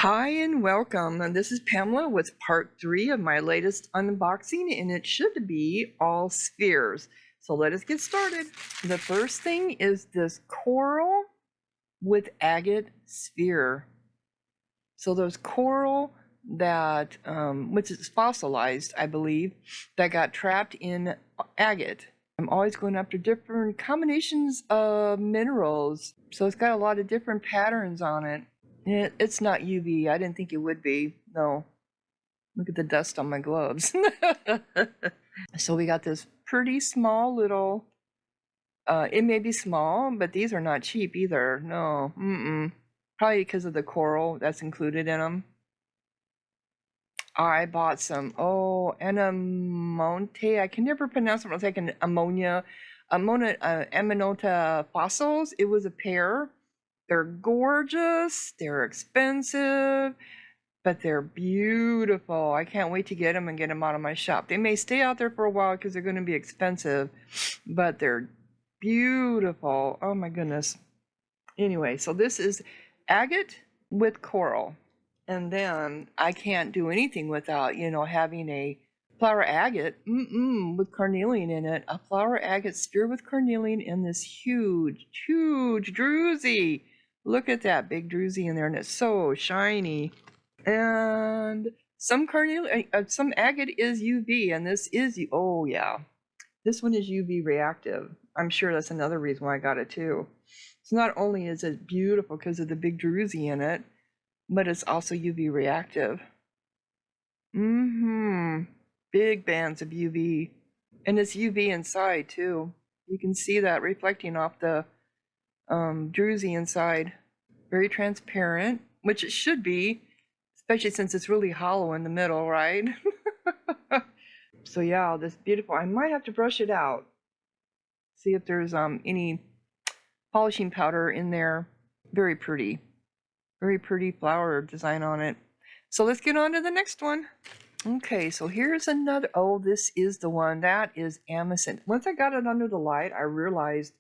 Hi and welcome. And this is Pamela with part 3 of my latest unboxing, and it should be all spheres. So let us get started. The first thing is this coral with agate sphere. So there's coral that, which is fossilized, I believe, that got trapped in agate. I'm always going after different combinations of minerals. So it's got a lot of different patterns on it. It's not UV. I didn't think it would be. No. Look at the dust on my gloves. So we got this pretty small little, it may be small, but these are not cheap either. No. Probably because of the coral that's included in them. I bought some, Anamonte. I can never pronounce it. It's like an Amanita fossils. It was a pair. They're gorgeous. They're expensive, but they're beautiful. I can't wait to get them and get them out of my shop. They may stay out there for a while because they're going to be expensive, but they're beautiful. Oh my goodness. Anyway, so this is agate with coral. And then I can't do anything without, having a flower agate with carnelian in it. A flower agate sphere with carnelian in this huge, huge druzy. Look at that big druzy in there, and it's so shiny. And some carnelian, some agate is UV, and this is, oh yeah, this one is UV reactive. I'm sure that's another reason why I got it too. So not only is it beautiful because of the big druzy in it, but it's also UV reactive. Big bands of UV. And it's UV inside too. You can see that reflecting off the druzy inside. Very transparent, which it should be, especially since it's really hollow in the middle, right? So yeah, this beautiful. I might have to brush it out. See if there's any polishing powder in there. Very pretty. Very pretty flower design on it. So let's get on to the next one. Okay, so here's another. Oh, this is the one. That is amethyst. Once I got it under the light, I realized.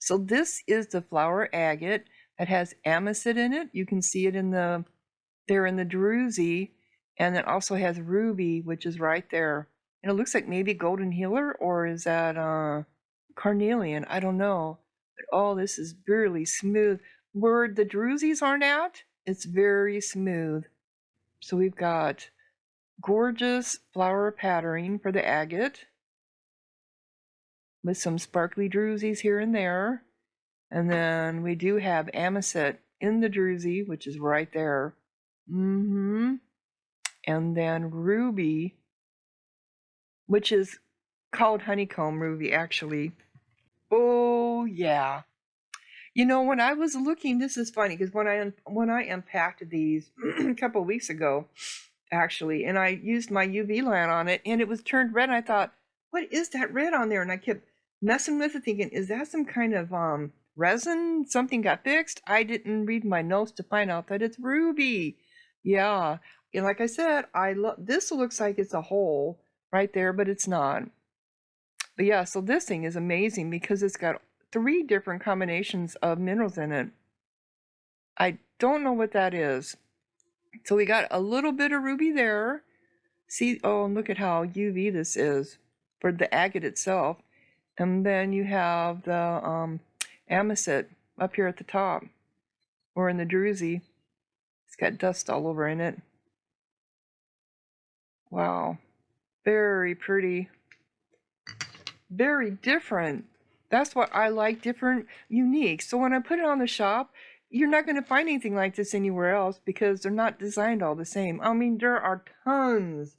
So this is the flower agate that has amethyst in it. You can see it in the druzy, and it also has ruby, which is right there. And it looks like maybe golden healer, or is that carnelian? I don't know. But oh, this is really smooth. Where the druzys aren't at, it's very smooth. So we've got gorgeous flower patterning for the agate with some sparkly druzys here and there. And then we do have amethyst in the druzy, which is right there. And then ruby, which is called honeycomb ruby, actually. Oh, yeah. When I was looking, this is funny because when I unpacked these a couple of weeks ago, actually, and I used my UV light on it, and it was turned red. And I thought, what is that red on there? And I kept messing with it, thinking, is that some kind of resin? Something got fixed? I didn't read my notes to find out that it's ruby. Yeah, and like I said, this looks like it's a hole right there, but it's not. But yeah, so this thing is amazing because it's got 3 different combinations of minerals in it. I don't know what that is. So we got a little bit of ruby there. See, oh, and look at how UV this is for the agate itself. And then you have the amethyst up here at the top, or in the druzy. It's got dust all over in it. Wow, very pretty. Very different. That's what I like, different, unique. So when I put it on the shop, you're not going to find anything like this anywhere else because they're not designed all the same. I mean, there are tons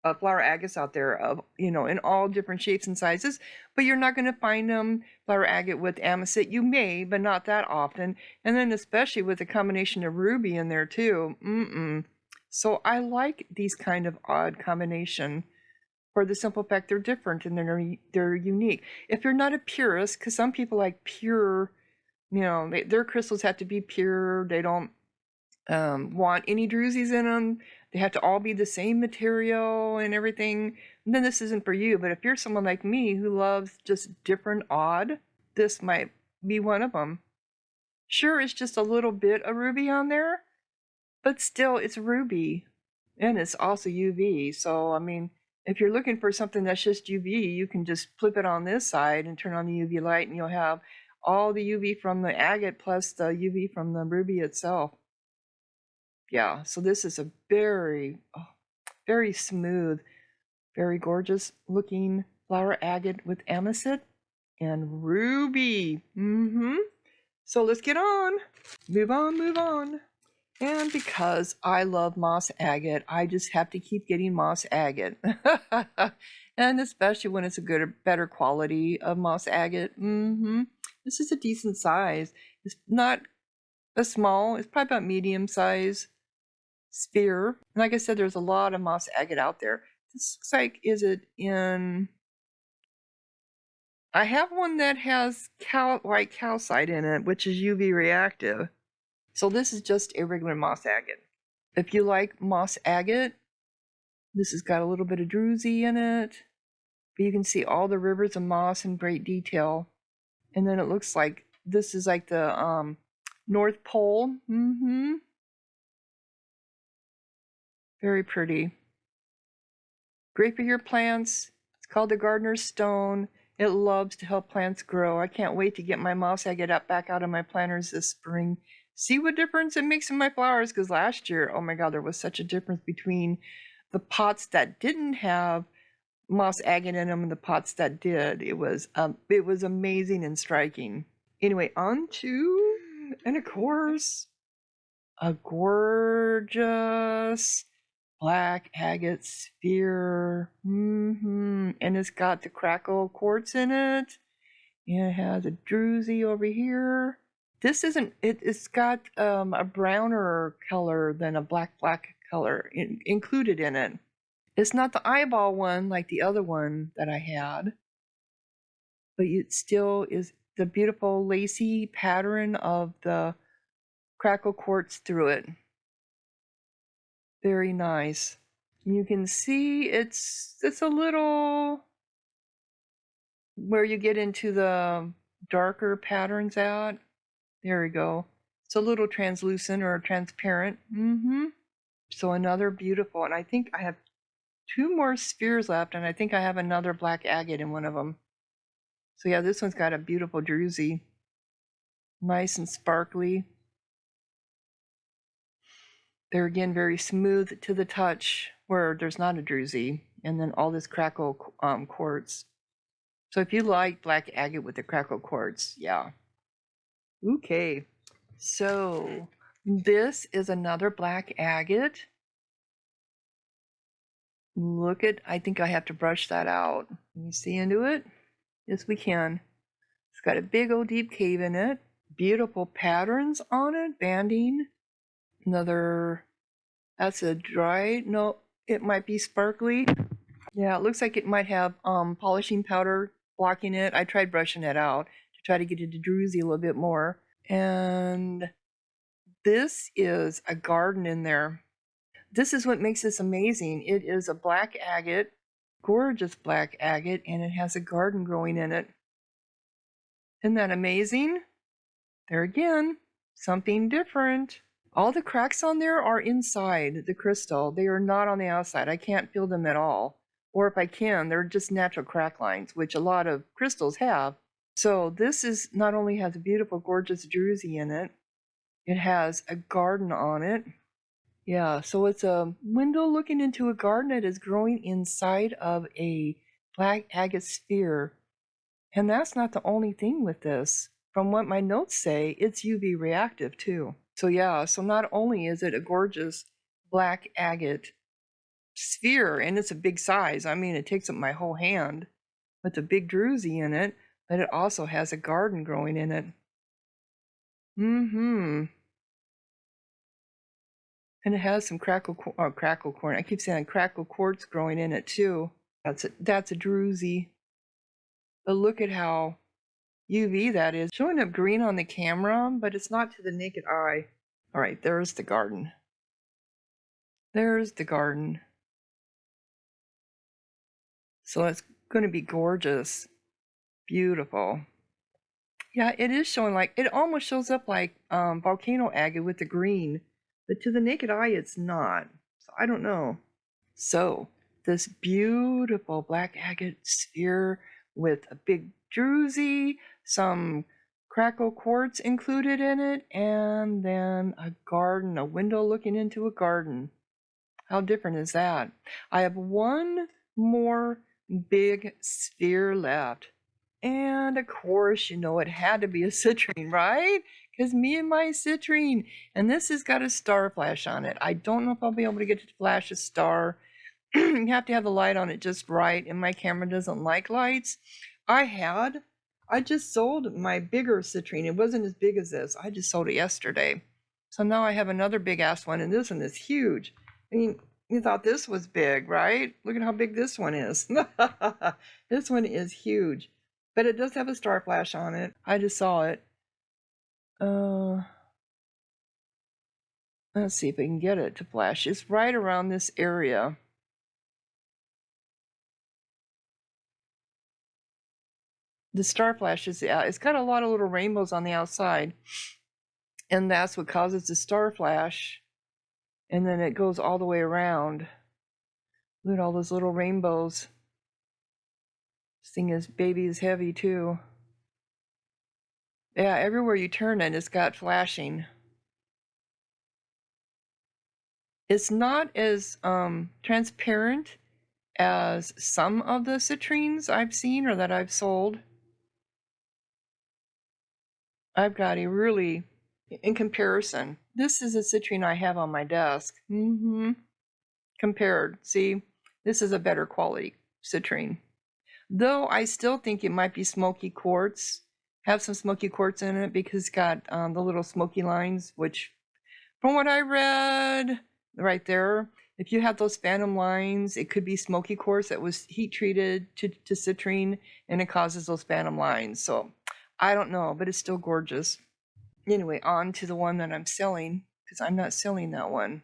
of flower agates out there of, in all different shapes and sizes, but you're not going to find them flower agate with amethyst. You may, but not that often. And then especially with a combination of ruby in there too. So I like these kind of odd combination, for the simple fact they're different and they're unique. If you're not a purist, because some people like pure, their crystals have to be pure. They don't want any druzes in them. They have to all be the same material and everything. And then this isn't for you. But if you're someone like me who loves just different odd, this might be one of them. Sure, it's just a little bit of ruby on there, but still it's ruby, and it's also UV. So, I mean, if you're looking for something that's just UV, you can just flip it on this side and turn on the UV light, and you'll have all the UV from the agate plus the UV from the ruby itself. Yeah, so this is a very, very smooth, very gorgeous looking flower agate with amethyst and ruby. So let's get on. Move on, move on. And because I love moss agate, I just have to keep getting moss agate. And especially when it's a good, better quality of moss agate. This is a decent size. It's not a small, it's probably about medium size sphere. And like I said, there's a lot of moss agate out there. This looks like, is it in... I have one that has white calcite in it, which is UV reactive. So this is just a regular moss agate. If you like moss agate, this has got a little bit of druzy in it. But you can see all the rivers of moss in great detail. And then it looks like this is like the North Pole. Very pretty. Great for your plants. It's called the gardener's stone. It loves to help plants grow. I can't wait to get my moss agate back out of my planters this spring. See what difference it makes in my flowers, because last year, oh my God, there was such a difference between the pots that didn't have moss agate in them and the pots that did. It was amazing and striking. Anyway, on to, and of course, a gorgeous black agate sphere. And it's got the crackle quartz in it. And it has a druzy over here. This isn't, it's got a browner color than a black color included in it. It's not the eyeball one like the other one that I had, but it still is the beautiful lacy pattern of the crackle quartz through it. Very nice. You can see it's a little where you get into the darker patterns at. There we go. It's a little translucent or transparent. So another beautiful, and I think I have 2 more spheres left, and I think I have another black agate in one of them. So yeah, this one's got a beautiful druzy. Nice and sparkly. They're again very smooth to the touch where there's not a druzy. And then all this crackle quartz. So if you like black agate with the crackle quartz, yeah. Okay, so this is another black agate. Look at, I think I have to brush that out. Can you see into it? Yes, we can. It's got a big old deep cave in it. Beautiful patterns on it, banding. Another, that's a dry, no, it might be sparkly. Yeah, it looks like it might have polishing powder blocking it. I tried brushing it out to try to get it to druzy a little bit more. And this is a garden in there. This is what makes this amazing. It is a black agate, gorgeous black agate, and it has a garden growing in it. Isn't that amazing? There again, something different. All the cracks on there are inside the crystal. They are not on the outside. I can't feel them at all. Or if I can, they're just natural crack lines, which a lot of crystals have. So this is not only has a beautiful, gorgeous druzy in it, it has a garden on it. Yeah, so it's a window looking into a garden that is growing inside of a black agate sphere. And that's not the only thing with this. From what my notes say, it's UV reactive too. So yeah, so not only is it a gorgeous black agate sphere, and it's a big size. I mean, it takes up my whole hand with a big druzy in it, but it also has a garden growing in it. And it has some crackle corn. I keep saying crackle quartz growing in it too. That's a druzy. But look at how UV that is. Showing up green on the camera, but it's not to the naked eye. All right, there's the garden. There's the garden. So it's going to be gorgeous. Beautiful. Yeah, it is showing like, it almost shows up like volcano agate with the green. but to the naked eye, it's not. So I don't know. So this beautiful black agate sphere with a big druzy, some crackle quartz included in it, and then a garden, a window looking into a garden. How different is that? I have one more big sphere left. And of course, you know, it had to be a citrine, right? Because me and my citrine. And this has got a star flash on it. I don't know if I'll be able to get to flash a star. You have to have the light on it just right, and my camera doesn't like lights. I just sold my bigger citrine. It wasn't as big as this. I just sold it yesterday. So now I have another big ass one, and this one is huge. I mean, you thought this was big, right? Look at how big this one is. This one is huge, but it does have a star flash on it. I just saw it. Let's see if we can get it to flash. It's right around this area. The star flash is it's got a lot of little rainbows on the outside, and that's what causes the star flash, and then it goes all the way around. Look at all those little rainbows. This thing is baby is heavy too. Yeah, everywhere you turn it, it's got flashing. It's not as transparent as some of the citrines I've seen or that I've sold. I've got a really, in comparison, this is a citrine I have on my desk. Compared, see, this is a better quality citrine. Though I still think it might be smoky quartz, have some smoky quartz in it because it's got the little smoky lines, which from what I read right there, if you have those phantom lines, it could be smoky quartz that was heat treated to citrine, and it causes those phantom lines. So I don't know, but it's still gorgeous. Anyway, on to the one that I'm selling, because I'm not selling that one.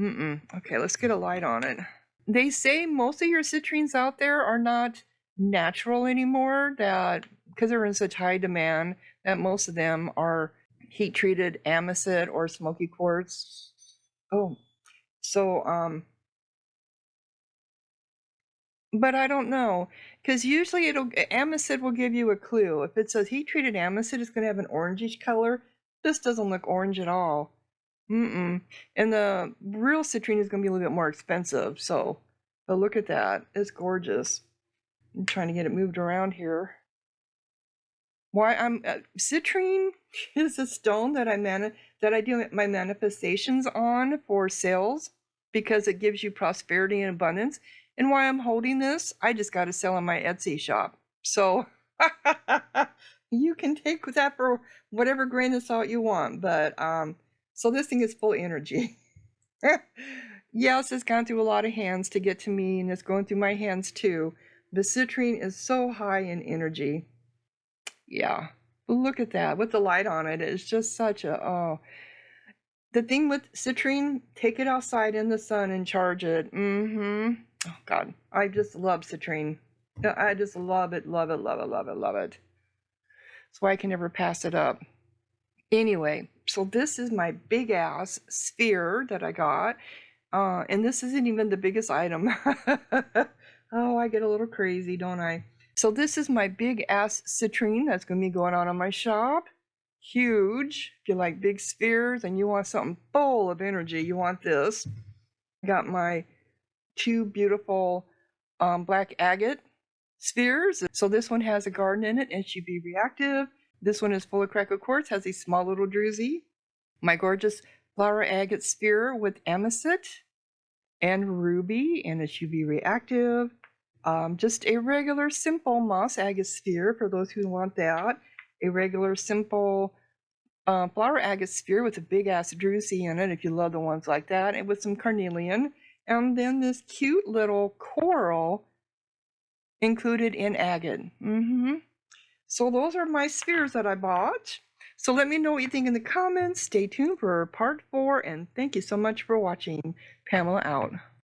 Okay, let's get a light on it. They say most of your citrines out there are not natural anymore, that because they're in such high demand, that most of them are heat treated amacite or smoky quartz. But I don't know, because usually amacite will give you a clue. If it says heat treated amacite, it's going to have an orangish color. This doesn't look orange at all. And the real citrine is going to be a little bit more expensive. So, but look at that. It's gorgeous. I'm trying to get it moved around here. Why I'm citrine is a stone that I do my manifestations on for sales, because it gives you prosperity and abundance. And why I'm holding this, I just got to sell in my Etsy shop. So you can take that for whatever grain of salt you want. But so this thing is full of energy. Yes, it's gone through a lot of hands to get to me, and it's going through my hands too. The citrine is so high in energy. Yeah, but look at that with the light on it. It's just such a the thing with citrine, take it outside in the sun and charge it. Oh God, I just love citrine. I just love it, love it, love it, love it, love it. That's why I can never pass it up. Anyway, so this is my big ass sphere that I got, and this isn't even the biggest item. Oh, I get a little crazy, don't I? So this is my big ass citrine that's going to be going on in my shop. Huge. If you like big spheres and you want something full of energy, you want this. I got my two beautiful black agate spheres. So this one has a garden in it and should be reactive. This one is full of crackle quartz, has a small little druzy. My gorgeous flower agate sphere with amacite and ruby, and it should be reactive. Just a regular simple moss agate sphere for those who want that. A regular simple flower agate sphere with a big ass druzy in it, if you love the ones like that, and with some carnelian. And then this cute little coral included in agate. So those are my spheres that I bought. So let me know what you think in the comments. Stay tuned for part 4, and thank you so much for watching. Pamela out.